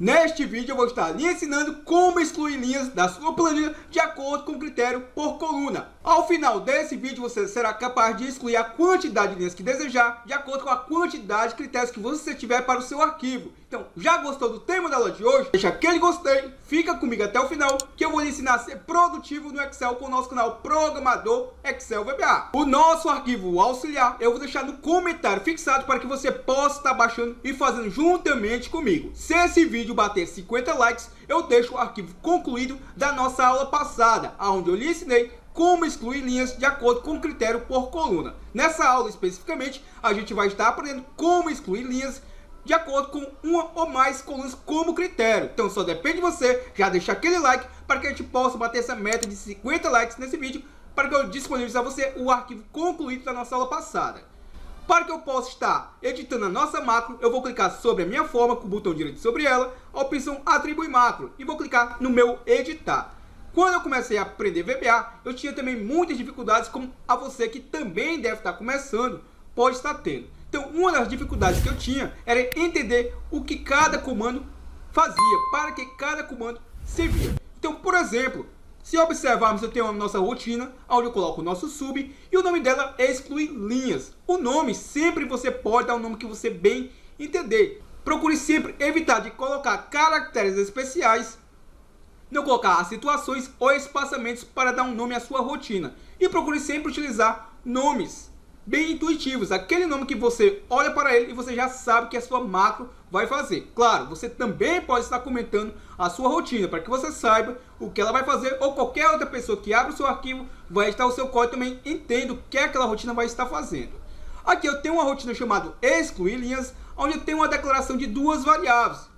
Neste vídeo eu vou estar lhe ensinando como excluir linhas da sua planilha de acordo com o critério por coluna. Ao final desse vídeo você será capaz de excluir a quantidade de linhas que desejar, de acordo com a quantidade de critérios que você tiver para o seu arquivo. Então, já gostou do tema da aula de hoje? Deixa aquele gostei, fica comigo até o final, que eu vou lhe ensinar a ser produtivo no Excel com o nosso canal Programador Excel VBA. O nosso arquivo auxiliar eu vou deixar no comentário fixado para que você possa estar baixando e fazendo juntamente comigo. Se esse vídeo bater 50 likes, eu deixo o arquivo concluído da nossa aula passada, onde eu lhe ensinei como excluir linhas de acordo com o critério por coluna. Nessa aula especificamente, a gente vai estar aprendendo como excluir linhas de acordo com uma ou mais colunas como critério. Então só depende de você já deixar aquele like para que a gente possa bater essa meta de 50 likes nesse vídeo, para que eu disponibilize a você o arquivo concluído da nossa aula passada. Para que eu possa estar editando a nossa macro, eu vou clicar sobre a minha forma com o botão direito sobre ela, a opção atribuir macro, e vou clicar no meu editar. Quando eu comecei a aprender VBA, eu tinha também muitas dificuldades, como a você que também deve estar começando, pode estar tendo. Então, uma das dificuldades que eu tinha era entender o que cada comando fazia, para que cada comando servia. Então, por exemplo, se observarmos, eu tenho a nossa rotina, onde eu coloco o nosso sub, e o nome dela é excluir linhas. O nome, sempre você pode dar um nome que você bem entender. Procure sempre evitar de colocar caracteres especiais, não colocar as situações ou espaçamentos para dar um nome à sua rotina. E procure sempre utilizar nomes bem intuitivos, aquele nome que você olha para ele e você já sabe que a sua macro vai fazer. Claro, você também pode estar comentando a sua rotina, para que você saiba o que ela vai fazer, ou qualquer outra pessoa que abra o seu arquivo vai estar o seu código também entenda o que aquela rotina vai estar fazendo. Aqui eu tenho uma rotina chamada excluir linhas, onde eu tenho uma declaração de duas variáveis.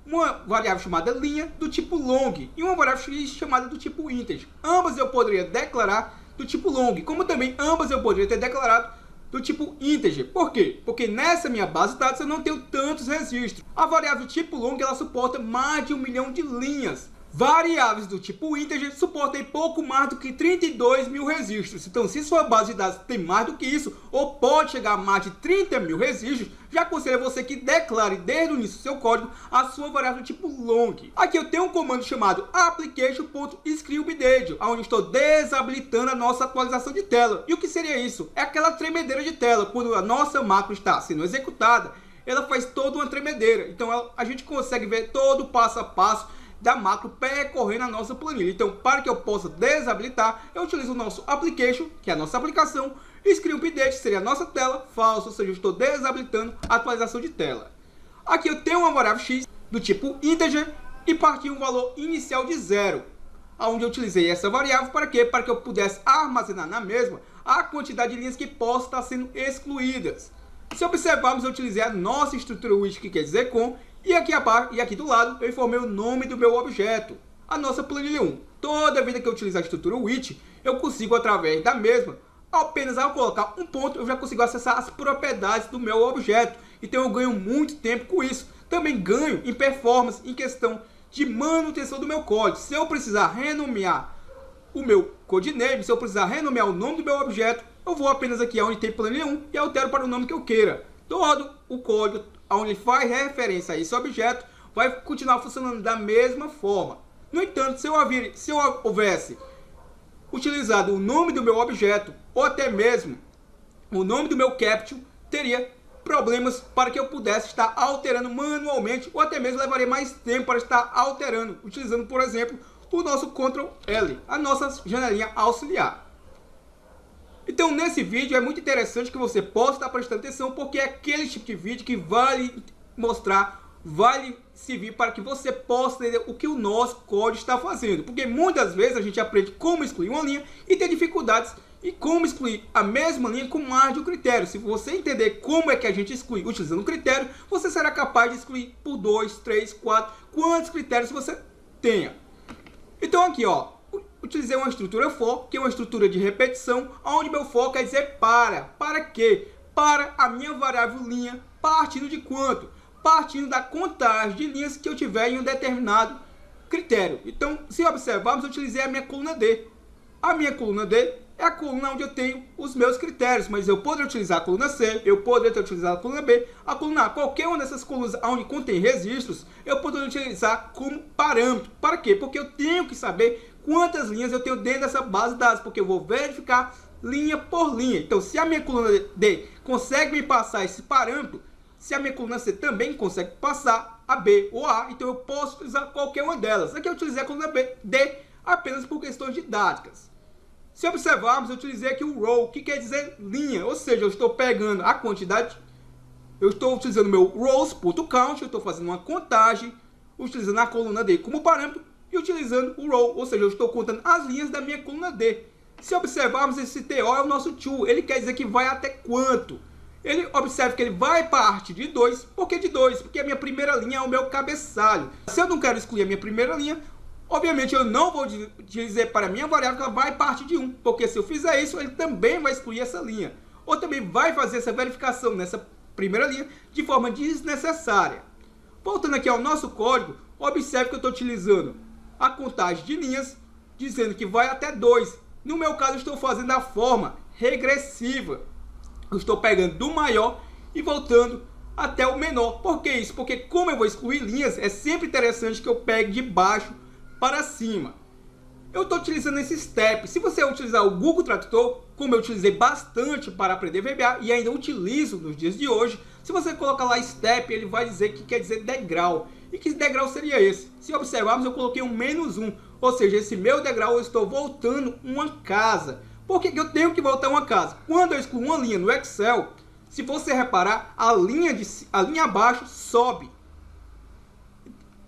Uma variável chamada linha do tipo long e uma variável chamada do tipo integer. Ambas eu poderia declarar do tipo long, como também ambas eu poderia ter declarado do tipo integer. Por quê? Porque nessa minha base de dados eu não tenho tantos registros. A variável do tipo long ela suporta mais de 1 milhão de linhas. Variáveis do tipo integer suportam pouco mais do que 32 mil registros. Então, se sua base de dados tem mais do que isso, ou pode chegar a mais de 30 mil registros, já aconselho a você que declare desde o início do seu código a sua variável do tipo long. Aqui eu tenho um comando chamado application.scriptDate, onde estou desabilitando a nossa atualização de tela. E o que seria isso? É aquela tremedeira de tela. Quando a nossa macro está sendo executada, ela faz toda uma tremedeira. Então, a gente consegue ver todo o passo a passo da macro percorrendo a nossa planilha. Então, para que eu possa desabilitar, eu utilizo o nosso application, que é a nossa aplicação, e scriptDate seria a nossa tela, falso, ou seja, eu estou desabilitando a atualização de tela. Aqui eu tenho uma variável x do tipo integer e parti um valor inicial de 0, onde eu utilizei essa variável para quê? Para que eu pudesse armazenar na mesma a quantidade de linhas que possam estar sendo excluídas. Se observarmos, eu utilizei a nossa estrutura which, que quer dizer com, e aqui abaixo e aqui do lado eu informei o nome do meu objeto, a nossa planilha 1. Toda vida que eu utilizar a estrutura which, eu consigo através da mesma, apenas ao colocar um ponto, eu já consigo acessar as propriedades do meu objeto. Então eu ganho muito tempo com isso. Também ganho em performance em questão de manutenção do meu código. Se eu precisar renomear o meu codename, se eu precisar renomear o nome do meu objeto, eu vou apenas aqui onde tem planilha 1 e altero para o nome que eu queira. Todo o código onde faz referência a esse objeto vai continuar funcionando da mesma forma. No entanto, se eu houvesse utilizado o nome do meu objeto ou até mesmo o nome do meu caption, teria problemas para que eu pudesse estar alterando manualmente, ou até mesmo levaria mais tempo para estar alterando, utilizando, por exemplo, o nosso Ctrl L, a nossa janelinha auxiliar. Então, nesse vídeo é muito interessante que você possa estar prestando atenção, porque é aquele tipo de vídeo que vai mostrar, vai servir para que você possa entender o que o nosso código está fazendo. Porque muitas vezes a gente aprende como excluir uma linha e tem dificuldades em como excluir a mesma linha com mais de um critério. Se você entender como é que a gente exclui utilizando um critério, você será capaz de excluir por 2, 3, 4, quantos critérios você tenha. Então aqui, ó, utilizei uma estrutura for, que é uma estrutura de repetição, onde meu for quer dizer para. Para quê? Para a minha variável linha, partindo de quanto? Partindo da contagem de linhas que eu tiver em um determinado critério. Então, se observarmos, eu utilizei a minha coluna D. A minha coluna D é a coluna onde eu tenho os meus critérios, mas eu poderia utilizar a coluna C, eu poderia ter utilizado a coluna B, a coluna A, qualquer uma dessas colunas onde contém registros, eu poderia utilizar como parâmetro. Para quê? Porque eu tenho que saber quantas linhas eu tenho dentro dessa base de dados, porque eu vou verificar linha por linha. Então, se a minha coluna D consegue me passar esse parâmetro, se a minha coluna C também consegue passar a B ou A, então eu posso utilizar qualquer uma delas. Aqui eu utilizei a coluna D apenas por questões didáticas. Se observarmos, eu utilizei aqui o row, que quer dizer linha, ou seja, eu estou pegando a quantidade, eu estou utilizando o meu rows.count, eu estou fazendo uma contagem, utilizando a coluna D como parâmetro e utilizando o row, ou seja, eu estou contando as linhas da minha coluna D. Se observarmos, esse TO é o nosso to, ele quer dizer que vai até quanto? Ele observa que ele vai partir de 2, por que de 2? Porque a minha primeira linha é o meu cabeçalho. Se eu não quero excluir a minha primeira linha, obviamente eu não vou dizer para a minha variável que ela vai partir de 1, porque se eu fizer isso, ele também vai excluir essa linha. Ou também vai fazer essa verificação nessa primeira linha de forma desnecessária. Voltando aqui ao nosso código, observe que eu estou utilizando a contagem de linhas, dizendo que vai até 2. No meu caso, eu estou fazendo da forma regressiva. Eu estou pegando do maior e voltando até o menor. Por que isso? Porque como eu vou excluir linhas, é sempre interessante que eu pegue de baixo para cima. Eu estou utilizando esse step. Se você utilizar o Google Tradutor, como eu utilizei bastante para aprender VBA e ainda utilizo nos dias de hoje, se você colocar lá step, ele vai dizer que quer dizer degrau. E que degrau seria esse? Se observarmos, eu coloquei um -1, ou seja, esse meu degrau eu estou voltando uma casa. Por que eu tenho que voltar uma casa? Quando eu excluo uma linha no Excel, se você reparar, a linha abaixo sobe.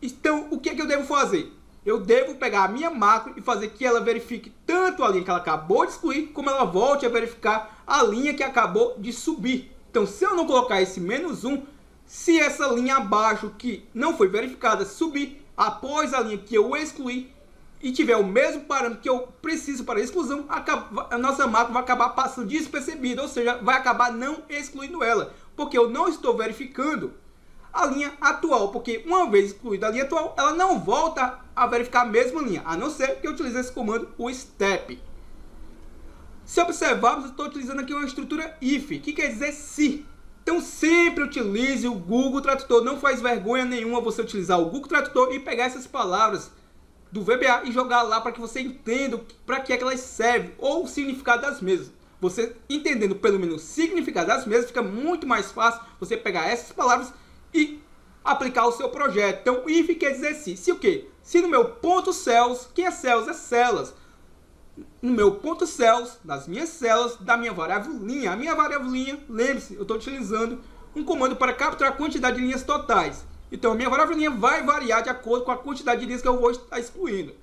Então, o que eu devo fazer? Eu devo pegar a minha macro e fazer que ela verifique tanto a linha que ela acabou de excluir, como ela volte a verificar a linha que acabou de subir. Então, se eu não colocar esse -1, se essa linha abaixo que não foi verificada subir após a linha que eu excluí e tiver o mesmo parâmetro que eu preciso para a exclusão, a nossa macro vai acabar passando despercebida, ou seja, vai acabar não excluindo ela, porque eu não estou verificando a linha atual, porque uma vez excluída a linha atual, ela não volta a verificar a mesma linha, a não ser que eu utilize esse comando, o step. Se observarmos, eu estou utilizando aqui uma estrutura if, que quer dizer se. Então sempre utilize o Google Tradutor, não faz vergonha nenhuma você utilizar o Google Tradutor e pegar essas palavras do VBA e jogar lá para que você entenda para que é que elas servem, ou o significado das mesmas. Você entendendo pelo menos o significado das mesmas, fica muito mais fácil você pegar essas palavras e aplicar ao seu projeto. Então, if quer dizer se. Se o quê? Se no meu ponto cells, que é cells? É celas. No meu ponto cells, nas minhas celas, da minha variável linha. A minha variável linha, lembre-se, eu estou utilizando um comando para capturar a quantidade de linhas totais. Então, a minha variável linha vai variar de acordo com a quantidade de linhas que eu vou estar excluindo.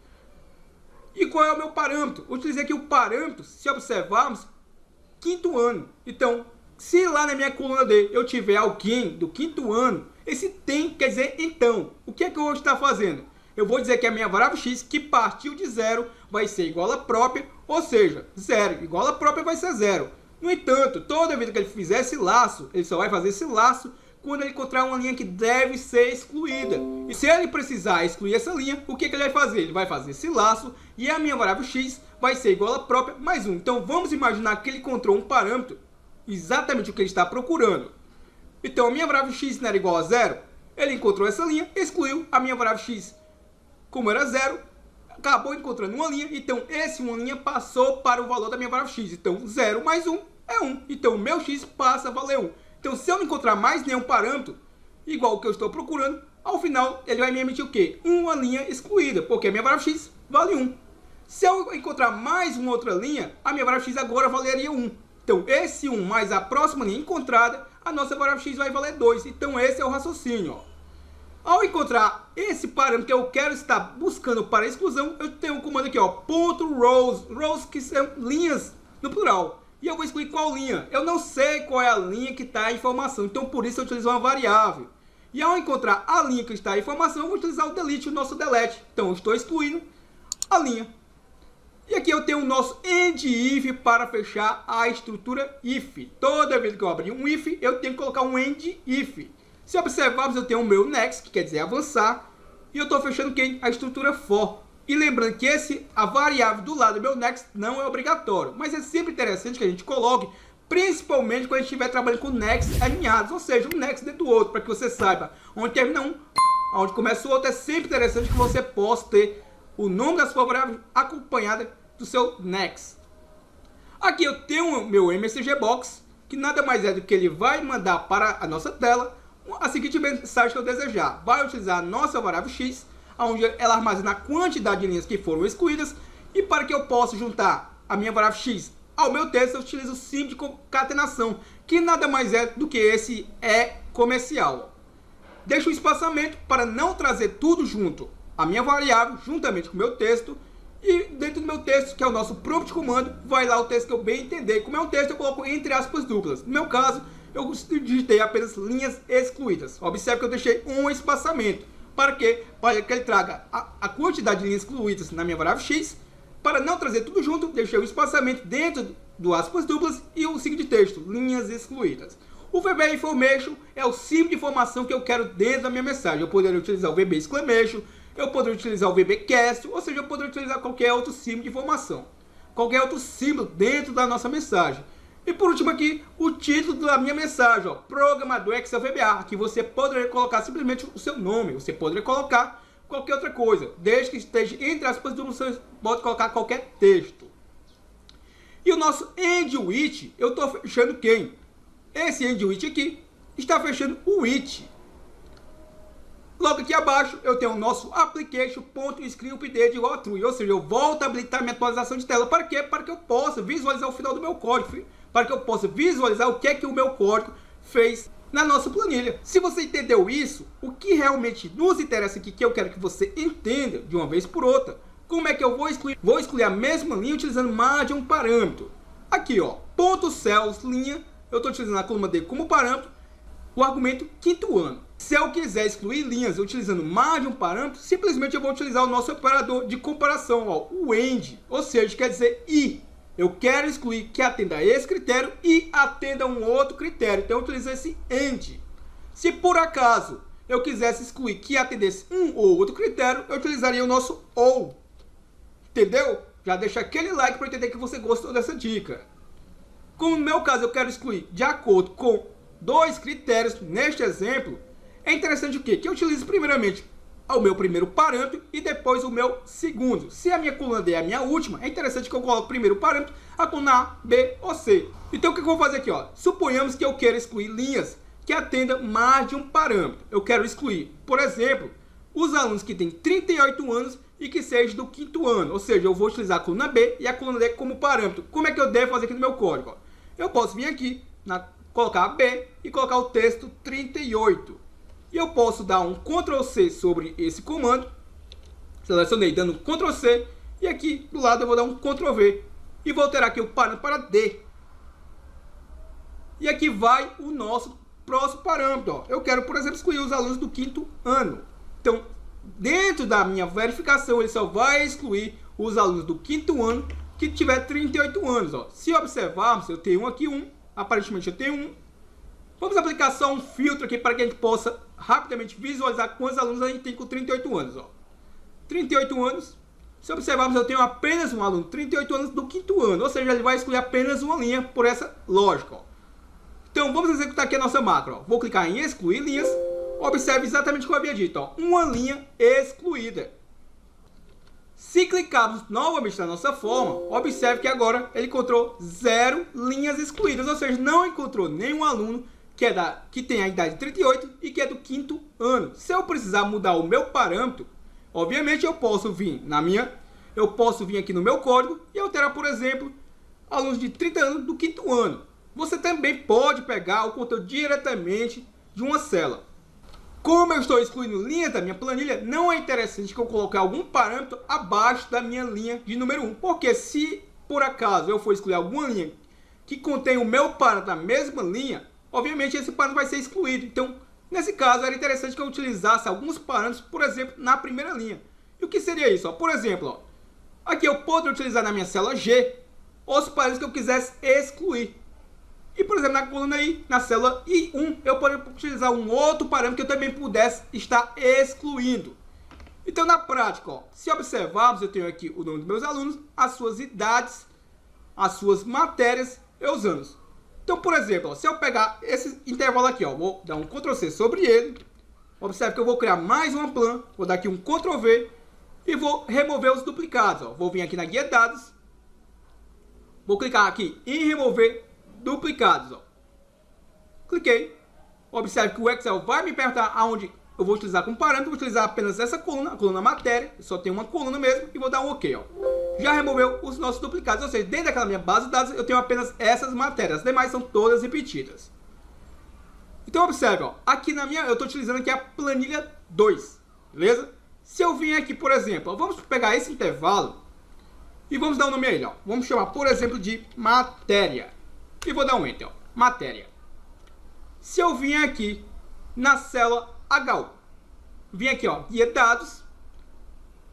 E qual é o meu parâmetro? Utilizei aqui o parâmetro, se observarmos, quinto ano. Então, se lá na minha coluna D eu tiver alguém do quinto ano, esse tem quer dizer então. O que é que eu vou estar fazendo? Eu vou dizer que a minha variável x, que partiu de 0, vai ser igual a própria, ou seja, 0 igual a própria vai ser 0. No entanto, toda vez que ele fizer esse laço, ele só vai fazer esse laço quando ele encontrar uma linha que deve ser excluída. E se ele precisar excluir essa linha, o que ele vai fazer? Ele vai fazer esse laço e a minha variável x vai ser igual a própria mais 1. Então vamos imaginar que ele encontrou um parâmetro, exatamente o que ele está procurando. Então a minha variável x não era igual a 0, ele encontrou essa linha, excluiu a minha variável x, como era 0, acabou encontrando uma linha, então esse uma linha passou para o valor da minha variável x. Então 0 mais 1 é 1, então o meu x passa a valer 1. Então se eu não encontrar mais nenhum parâmetro igual ao que eu estou procurando, ao final ele vai me emitir o quê? Uma linha excluída, porque a minha variável x vale 1. Se eu encontrar mais uma outra linha, a minha variável x agora valeria 1. Então esse 1 mais a próxima linha encontrada, a nossa variável x vai valer 2. Então esse é o raciocínio, ó. Ao encontrar esse parâmetro que eu quero estar buscando para a exclusão, eu tenho um comando aqui, ó, ponto rows, rows que são linhas no plural. E eu vou excluir qual linha? Eu não sei qual é a linha que está a informação, então por isso eu utilizo uma variável. E ao encontrar a linha que está a informação, eu vou utilizar o delete, o nosso delete. Então eu estou excluindo a linha. E aqui eu tenho o nosso end if para fechar a estrutura if. Toda vez que eu abrir um if, eu tenho que colocar um end if. Se observarmos, eu tenho o meu next, que quer dizer avançar, e eu estou fechando quem? A estrutura for. E lembrando que a variável do lado do meu next não é obrigatório, mas é sempre interessante que a gente coloque, principalmente quando a gente estiver trabalhando com next alinhados, ou seja, um next dentro do outro, para que você saiba onde termina um, onde começa o outro. É sempre interessante que você possa ter o nome da sua variável acompanhada do seu next. Aqui eu tenho o meu MSG Box, que nada mais é do que ele vai mandar para a nossa tela a seguinte mensagem que eu desejar. Vai utilizar a nossa variável x, onde ela armazena a quantidade de linhas que foram excluídas, e para que eu possa juntar a minha variável x ao meu texto, eu utilizo o símbolo de concatenação, que nada mais é do que esse é comercial. Deixo o espaçamento para não trazer tudo junto, a minha variável juntamente com o meu texto, e dentro do meu texto, que é o nosso prompt de comando, vai lá o texto que eu bem entender. Como é um texto, eu coloco entre aspas duplas. No meu caso, eu digitei apenas linhas excluídas. Observe que eu deixei um espaçamento. Para quê? Para que ele traga a quantidade de linhas excluídas na minha variável x. Para não trazer tudo junto, deixei o espaçamento dentro do aspas duplas e o signo de texto, linhas excluídas. O VB Information é o símbolo de informação que eu quero dentro da minha mensagem. Eu poderia utilizar o VB Exclamation, eu poderia utilizar o VB Cast, ou seja, eu poderia utilizar qualquer outro símbolo de informação. Qualquer outro símbolo dentro da nossa mensagem. E por último aqui, o título da minha mensagem, ó, Programador Excel VBA. Aqui você poderia colocar simplesmente o seu nome, você poderia colocar qualquer outra coisa. Desde que esteja entre aspas, você pode colocar qualquer texto. E o nosso end with, eu estou fechando quem? Esse end with aqui está fechando o with. Logo aqui abaixo eu tenho o nosso application.screenUpdate igual a true, ou seja, eu volto a habilitar minha atualização de tela. Para quê? Para que eu possa visualizar o final do meu código, para que eu possa visualizar o que é que o meu código fez na nossa planilha. Se você entendeu isso, o que realmente nos interessa aqui, que eu quero que você entenda de uma vez por outra, como é que eu vou excluir? Vou excluir a mesma linha utilizando mais de um parâmetro. Aqui, ó, ponto cells, linha, eu estou utilizando a coluna D como parâmetro, o argumento quinto ano. Se eu quiser excluir linhas utilizando mais de um parâmetro, simplesmente eu vou utilizar o nosso operador de comparação, ó, o AND, ou seja, quer dizer e. Eu quero excluir que atenda a esse critério e atenda a um outro critério, então eu utilizo esse AND. Se por acaso eu quisesse excluir que atendesse um ou outro critério, eu utilizaria o nosso OR. Entendeu? Já deixa aquele like para entender que você gostou dessa dica. Como no meu caso eu quero excluir de acordo com dois critérios neste exemplo, é interessante o quê? Que eu utilizo primeiramente o meu primeiro parâmetro e depois o meu segundo. Se a minha coluna D é a minha última, é interessante que eu coloque primeiro o parâmetro, a coluna A, B ou C. Então o que eu vou fazer aqui? Ó? Suponhamos que eu quero excluir linhas que atendam mais de um parâmetro. Eu quero excluir, por exemplo, os alunos que têm 38 anos e que sejam do quinto ano. Ou seja, eu vou utilizar a coluna B e a coluna D como parâmetro. Como é que eu devo fazer aqui no meu código? Ó? Eu posso vir aqui, colocar a B e colocar o texto 38. E eu posso dar um Ctrl C sobre esse comando. Selecionei dando Ctrl C. E aqui do lado eu vou dar um Ctrl V. E vou alterar aqui o parâmetro para D. E aqui vai o nosso próximo parâmetro. Ó. Eu quero, por exemplo, excluir os alunos do quinto ano. Então, dentro da minha verificação, ele só vai excluir os alunos do quinto ano que tiver 38 anos. Ó. Se observarmos, eu tenho aqui um. Aparentemente eu tenho um. Vamos aplicar só um filtro aqui para que a gente possa rapidamente visualizar quantos alunos a gente tem com 38 anos. Ó. 38 anos. Se observarmos, eu tenho apenas um aluno, 38 anos do quinto ano. Ou seja, ele vai excluir apenas uma linha por essa lógica. Ó. Então, vamos executar aqui a nossa macro. Ó. Vou clicar em excluir linhas. Observe exatamente o que eu havia dito. Ó. Uma linha excluída. Se clicarmos novamente na nossa forma, observe que agora ele encontrou 0 linhas excluídas. Ou seja, não encontrou nenhum aluno que tem a idade de 38 e que é do quinto ano. Se eu precisar mudar o meu parâmetro, obviamente eu posso vir aqui no meu código e alterar, por exemplo, alunos de 30 anos do quinto ano. Você também pode pegar o conteúdo diretamente de uma célula. Como eu estou excluindo linhas da minha planilha, não é interessante que eu coloque algum parâmetro abaixo da minha linha de número 1. Porque se por acaso eu for excluir alguma linha que contém o meu parâmetro na mesma linha, obviamente esse parâmetro vai ser excluído. Então, nesse caso, era interessante que eu utilizasse alguns parâmetros, por exemplo, na primeira linha. E o que seria isso? Ó? Por exemplo, ó, aqui eu poderia utilizar na minha célula G os parâmetros que eu quisesse excluir. E, por exemplo, na coluna I, na célula I1, eu poderia utilizar um outro parâmetro que eu também pudesse estar excluindo. Então, na prática, ó, se observarmos, eu tenho aqui o nome dos meus alunos, as suas idades, as suas matérias e os anos. Então, por exemplo, ó, se eu pegar esse intervalo aqui, ó, vou dar um Ctrl C sobre ele. Observe que eu vou criar mais uma plan, vou dar aqui um Ctrl V e vou remover os duplicados. Ó. Vou vir aqui na guia dados, vou clicar aqui em remover duplicados. Ó. Cliquei. Observe que o Excel vai me perguntar aonde eu vou utilizar como parâmetro. Vou utilizar apenas essa coluna, a coluna matéria. Eu só tenho uma coluna mesmo e vou dar um OK. Ó. Já removeu os nossos duplicados. Ou seja, dentro daquela minha base de dados eu tenho apenas essas matérias. As demais são todas repetidas. Então observe, ó, aqui na minha, eu estou utilizando aqui a planilha 2. Beleza? Se eu vim aqui, por exemplo, ó, vamos pegar esse intervalo e vamos dar um nome a ele. Ó. Vamos chamar, por exemplo, de matéria. E vou dar um Enter. Ó, matéria. Se eu vim aqui na célula H1, vim aqui, ó, guia dados,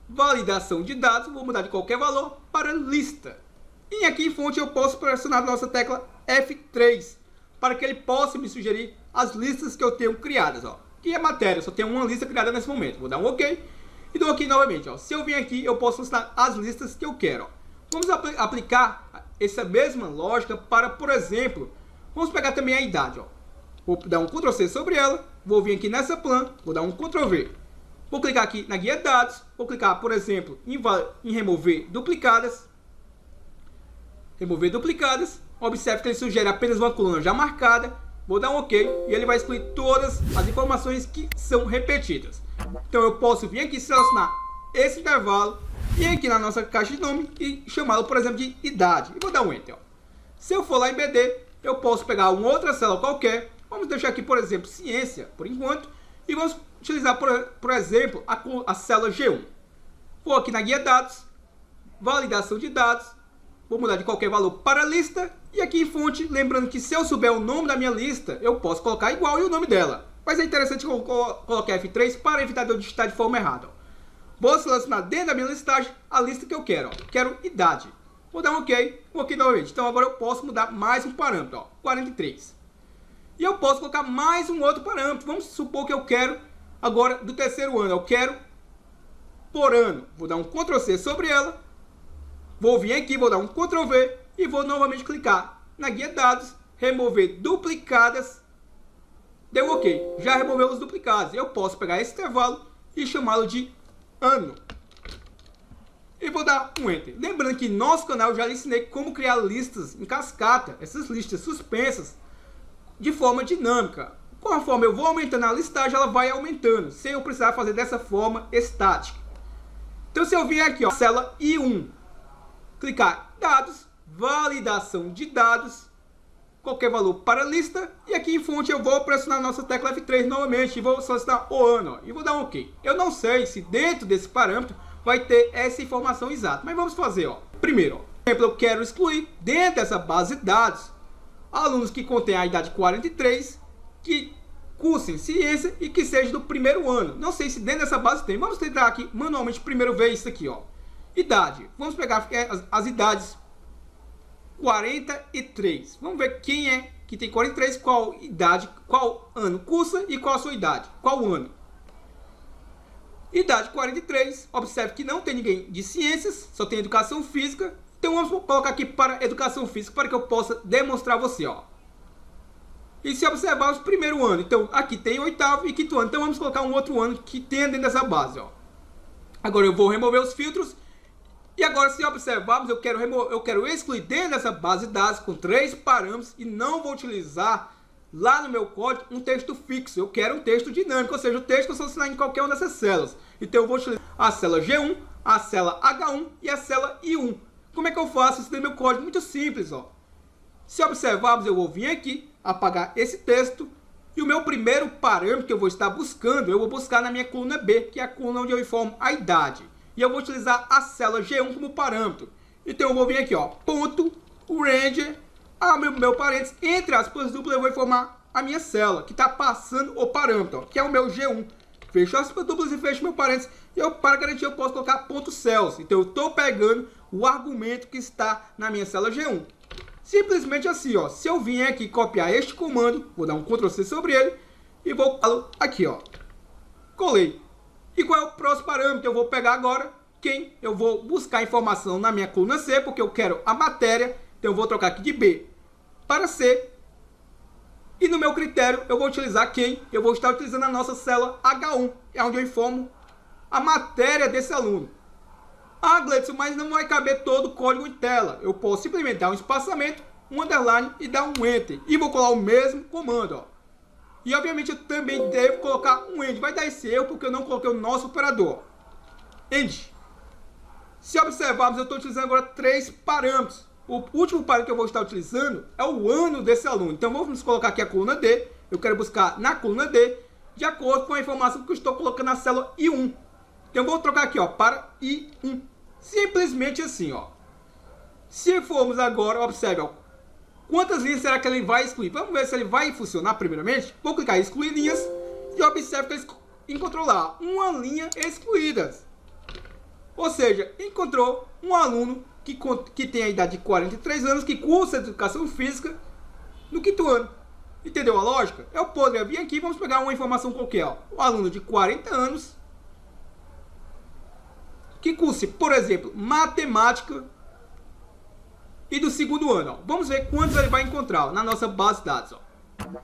validação de dados, vou mudar de qualquer valor para lista. E aqui em fonte eu posso pressionar a nossa tecla F3 para que ele possa me sugerir as listas que eu tenho criadas. Ó. Que é matéria, só tenho uma lista criada nesse momento. Vou dar um OK e dou OK novamente. Ó. Se eu vim aqui, eu posso mostrar as listas que eu quero. Ó. Vamos aplicar essa mesma lógica para, por exemplo, vamos pegar também a idade. Ó. Vou dar um Ctrl C sobre ela, vou vir aqui nessa plan, vou dar um Ctrl V. Vou clicar aqui na guia dados, vou clicar, por exemplo, em remover duplicadas. Remover duplicadas. Observe que ele sugere apenas uma coluna já marcada. Vou dar um OK e ele vai excluir todas as informações que são repetidas. Então eu posso vir aqui selecionar esse intervalo e aqui na nossa caixa de nome e chamá-lo, por exemplo, de idade. E vou dar um Enter. Ó. Se eu for lá em BD, eu posso pegar uma outra célula qualquer. Vamos deixar aqui, por exemplo, ciência, por enquanto. E vamos utilizar, por exemplo, a célula G1. Vou aqui na guia dados, validação de dados. Vou mudar de qualquer valor para lista. E aqui em fonte, lembrando que se eu souber o nome da minha lista, eu posso colocar igual e o nome dela. Mas é interessante que eu coloque F3 para evitar de eu digitar de forma errada. Ó. Vou selecionar dentro da minha listagem a lista que eu quero. Ó. Quero idade. Vou dar um OK novamente. Então agora eu posso mudar mais um parâmetro, ó, 43. E eu posso colocar mais um outro parâmetro. Vamos supor que eu quero agora do terceiro ano. Eu quero por ano. Vou dar um Ctrl C sobre ela. Vou vir aqui, vou dar um Ctrl V e vou novamente clicar na guia dados, remover duplicadas. Deu OK. Já removeu os duplicados. Eu posso pegar esse intervalo e chamá-lo de ano. E vou dar um Enter. Lembrando que no nosso canal eu já lhe ensinei como criar listas em cascata. Essas listas suspensas de forma dinâmica. Conforme eu vou aumentando a listagem, ela vai aumentando, sem eu precisar fazer dessa forma estática. Então se eu vier aqui, ó, célula I1, clicar dados, validação de dados, qualquer valor para lista, e aqui em fonte eu vou pressionar a nossa tecla F3 novamente e vou solicitar o ano, ó, e vou dar um OK. Eu não sei se dentro desse parâmetro vai ter essa informação exata, mas vamos fazer, ó. Primeiro, ó, por exemplo, eu quero excluir dentro dessa base de dados alunos que contêm a idade 43, que cursem ciência e que seja do primeiro ano. Não sei se dentro dessa base tem. Vamos tentar aqui manualmente primeiro ver isso aqui, ó. Idade. Vamos pegar as idades 43. Vamos ver quem é que tem 43, qual idade, qual ano cursa e qual a sua idade, qual ano. Idade 43. Observe que não tem ninguém de ciências, só tem educação física. Então vamos colocar aqui para educação física para que eu possa demonstrar a você, ó. E se observarmos primeiro ano, então aqui tem oitavo e quinto ano. Então vamos colocar um outro ano que tenha dentro dessa base, ó. Agora eu vou remover os filtros. E agora se observarmos, eu quero excluir dentro dessa base de dados com 3 parâmetros e não vou utilizar lá no meu código um texto fixo. Eu quero um texto dinâmico, ou seja, o texto que eu selecionar em qualquer uma dessas células. Então eu vou utilizar a célula G1, a célula H1 e a célula I1. Como é que eu faço isso no meu código? Muito simples, ó. Se observarmos, eu vou vir aqui, apagar esse texto. E o meu primeiro parâmetro que eu vou estar buscando, eu vou buscar na minha coluna B, que é a coluna onde eu informo a idade. E eu vou utilizar a célula G1 como parâmetro. Então eu vou vir aqui, ó, ponto, range, meu parênteses, entre aspas duplas, eu vou informar a minha célula, que está passando o parâmetro, ó, que é o meu G1. Fecho aspas duplas e fecho meu parênteses. E eu, para garantir, eu posso colocar ponto Celsius. Então eu estou pegando o argumento que está na minha célula G1. Simplesmente assim, ó. Se eu vim aqui copiar este comando, vou dar um Ctrl C sobre ele e vou aqui, ó. Colei. E qual é o próximo parâmetro que eu vou pegar agora? Eu vou buscar informação na minha coluna C, porque eu quero a matéria. Então eu vou trocar aqui de B para C. E no meu critério eu vou utilizar eu vou estar utilizando a nossa célula H1, é onde eu informo a matéria desse aluno. Ah, Gleidson, mas não vai caber todo o código em tela. Eu posso simplesmente dar um espaçamento, um underline e dar um enter. E vou colar o mesmo comando, ó. E obviamente eu também devo colocar um end. Vai dar esse erro porque eu não coloquei o nosso operador. End. Se observarmos, eu estou utilizando agora 3 parâmetros. O último parâmetro que eu vou estar utilizando é o ano desse aluno. Então vamos colocar aqui a coluna D. Eu quero buscar na coluna D, de acordo com a informação que eu estou colocando na célula I1. Então eu vou trocar aqui, ó, para I1. Simplesmente assim, ó. Se formos agora, observe, ó. Quantas linhas será que ele vai excluir? Vamos ver se ele vai funcionar primeiramente. Vou clicar em excluir linhas e observe que ele encontrou lá uma linha excluída. Ou seja, encontrou um aluno que tem a idade de 43 anos, que cursa educação física no 5º ano. Entendeu a lógica? Eu poderia vir aqui, vamos pegar uma informação qualquer. Ó. Um aluno de 40 anos, que curse, por exemplo, matemática e do 2º ano. Ó. Vamos ver quantos ele vai encontrar ó, na nossa base de dados. Ó.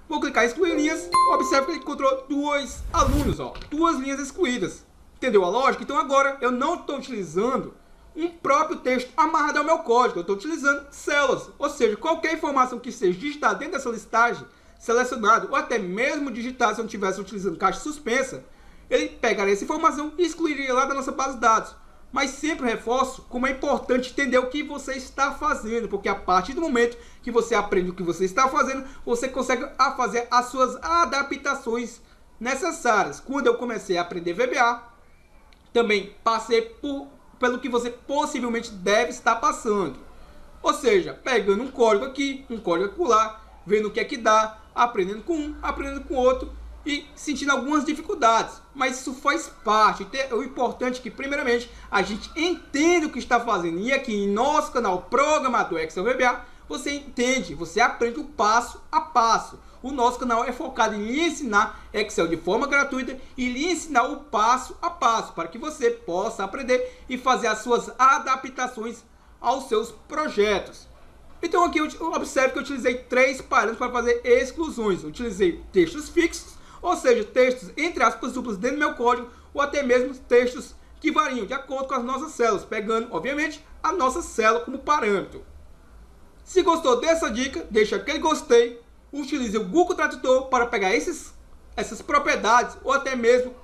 Vou clicar em excluir linhas, observe que ele encontrou 2 alunos, ó, 2 linhas excluídas. Entendeu a lógica? Então agora eu não estou utilizando um próprio texto amarrado ao meu código. Eu estou utilizando células. Ou seja, qualquer informação que seja digitada dentro dessa listagem, selecionado, ou até mesmo digitada se eu não estivesse utilizando caixa suspensa, ele pegaria essa informação e excluiria lá da nossa base de dados. Mas sempre reforço como é importante entender o que você está fazendo, porque a partir do momento que você aprende o que você está fazendo, você consegue fazer as suas adaptações necessárias. Quando eu comecei a aprender VBA, também passei pelo que você possivelmente deve estar passando. Ou seja, pegando um código aqui, um código acolá, vendo o que é que dá, aprendendo com um, aprendendo com outro e sentindo algumas dificuldades. Mas isso faz parte. O importante é que, primeiramente, a gente entenda o que está fazendo. E aqui em nosso canal Programador Excel VBA, você entende, você aprende o passo a passo. O nosso canal é focado em lhe ensinar Excel de forma gratuita e lhe ensinar o passo a passo para que você possa aprender e fazer as suas adaptações aos seus projetos. Então aqui eu observo que eu utilizei 3 parâmetros para fazer exclusões. Eu utilizei textos fixos, ou seja, textos entre aspas duplas dentro do meu código, ou até mesmo textos que variam de acordo com as nossas células, pegando, obviamente, a nossa célula como parâmetro. Se gostou dessa dica, deixa aquele gostei. Utilize o Google Tradutor para pegar essas propriedades ou até mesmo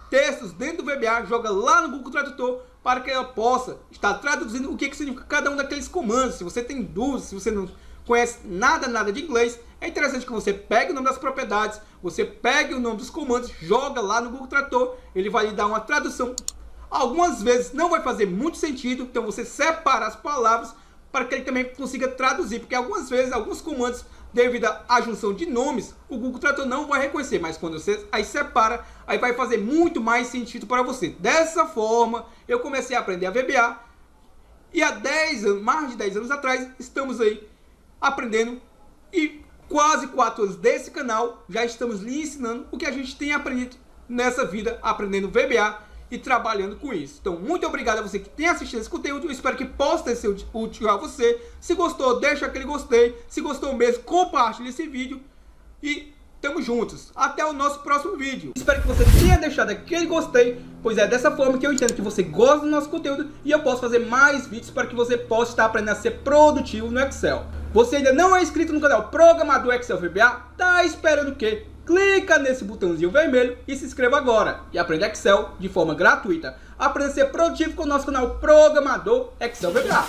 textos dentro do VBA, joga lá no Google Tradutor para que ela possa estar traduzindo o que significa cada um daqueles comandos. Se você tem dúvidas, se você não conhece nada de inglês, é interessante que você pegue o nome das propriedades, você pegue o nome dos comandos, joga lá no Google Tradutor, ele vai lhe dar uma tradução. Algumas vezes não vai fazer muito sentido, então você separa as palavras para que ele também consiga traduzir, porque algumas vezes, alguns comandos, devido à junção de nomes, o Google Tradutor não vai reconhecer, mas quando você aí separa, aí vai fazer muito mais sentido para você. Dessa forma, eu comecei a aprender a VBA e há 10 anos, mais de 10 anos atrás, estamos aí aprendendo e quase 4 anos desse canal, já estamos lhe ensinando o que a gente tem aprendido nessa vida, aprendendo VBA e trabalhando com isso. Então, muito obrigado a você que tem assistido esse conteúdo. Eu espero que possa ter sido útil a você. Se gostou, deixa aquele gostei. Se gostou mesmo, compartilhe esse vídeo. E tamo juntos. Até o nosso próximo vídeo. Espero que você tenha deixado aquele gostei, pois é dessa forma que eu entendo que você gosta do nosso conteúdo e eu posso fazer mais vídeos para que você possa estar aprendendo a ser produtivo no Excel. Você ainda não é inscrito no canal Programador Excel VBA? Tá esperando o quê? Clica nesse botãozinho vermelho e se inscreva agora e aprenda Excel de forma gratuita. Aprenda a ser produtivo com o nosso canal Programador Excel VBA.